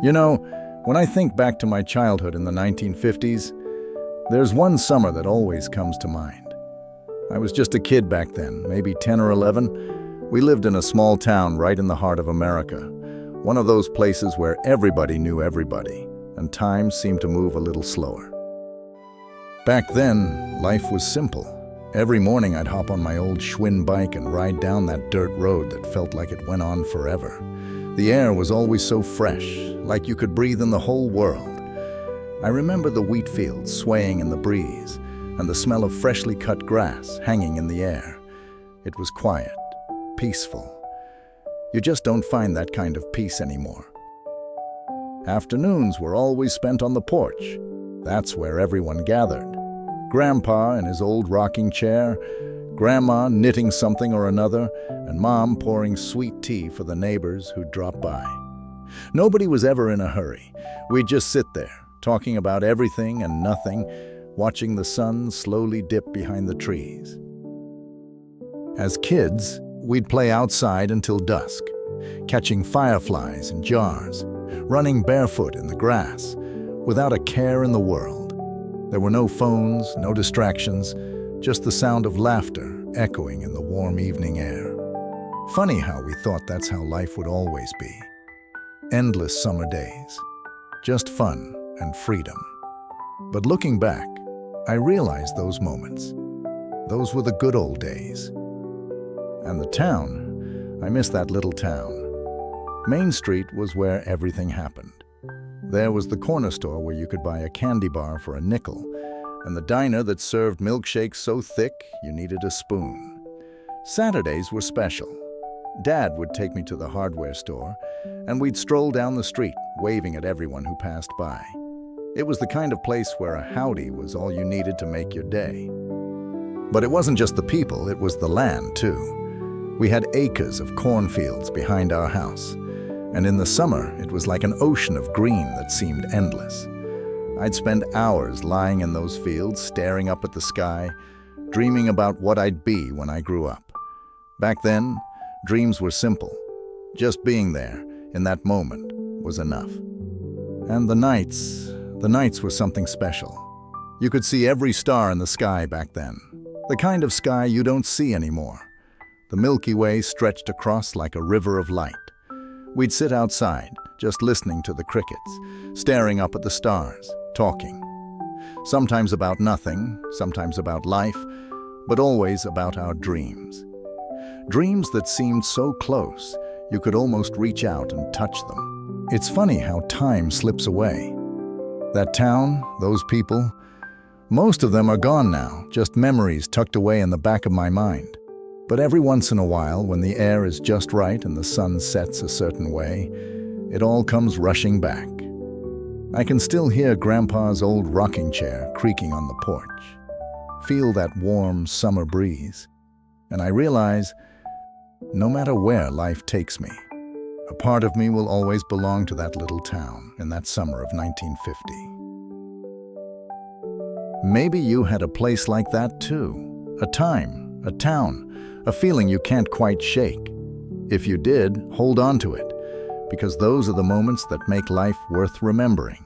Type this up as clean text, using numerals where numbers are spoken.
You know, when I think back to my childhood in the 1950s, there's one summer that always comes to mind. I was just a kid back then, maybe 10 or 11. We lived in a small town right in the heart of America, one of those places where everybody knew everybody, and time seemed to move a little slower. Back then, life was simple. Every morning I'd hop on my old Schwinn bike and ride down that dirt road that felt like it went on forever. The air was always so fresh, like you could breathe in the whole world. I remember the wheat fields swaying in the breeze, and the smell of freshly cut grass hanging in the air. It was quiet, peaceful. You just don't find that kind of peace anymore. Afternoons were always spent on the porch. That's where everyone gathered. Grandpa in his old rocking chair, Grandma knitting something or another, and Mom pouring sweet tea for the neighbors who'd drop by. Nobody was ever in a hurry. We'd just sit there, talking about everything and nothing, watching the sun slowly dip behind the trees. As kids, we'd play outside until dusk, catching fireflies in jars, running barefoot in the grass, without a care in the world. There were no phones, no distractions, just the sound of laughter echoing in the warm evening air. Funny how we thought that's how life would always be. Endless summer days, just fun and freedom. But looking back, I realized those moments. Those were the good old days. And the town, I miss that little town. Main Street was where everything happened. There was the corner store where you could buy a candy bar for a nickel, and the diner that served milkshakes so thick you needed a spoon. Saturdays were special. Dad would take me to the hardware store, and we'd stroll down the street, waving at everyone who passed by. It was the kind of place where a howdy was all you needed to make your day. But it wasn't just the people, it was the land, too. We had acres of cornfields behind our house, and in the summer, it was like an ocean of green that seemed endless. I'd spend hours lying in those fields, staring up at the sky, dreaming about what I'd be when I grew up. Back then, dreams were simple. Just being there, in that moment, was enough. And the nights were something special. You could see every star in the sky back then, the kind of sky you don't see anymore. The Milky Way stretched across like a river of light. We'd sit outside, just listening to the crickets, staring up at the stars, talking. Sometimes about nothing, sometimes about life, but always about our dreams. Dreams that seemed so close, you could almost reach out and touch them. It's funny how time slips away. That town, those people, most of them are gone now, just memories tucked away in the back of my mind. But every once in a while, when the air is just right and the sun sets a certain way, it all comes rushing back. I can still hear Grandpa's old rocking chair creaking on the porch, feel that warm summer breeze, and I realize, no matter where life takes me, a part of me will always belong to that little town in that summer of 1950. Maybe you had a place like that too, a time, a town, a feeling you can't quite shake. If you did, hold on to it, because those are the moments that make life worth remembering.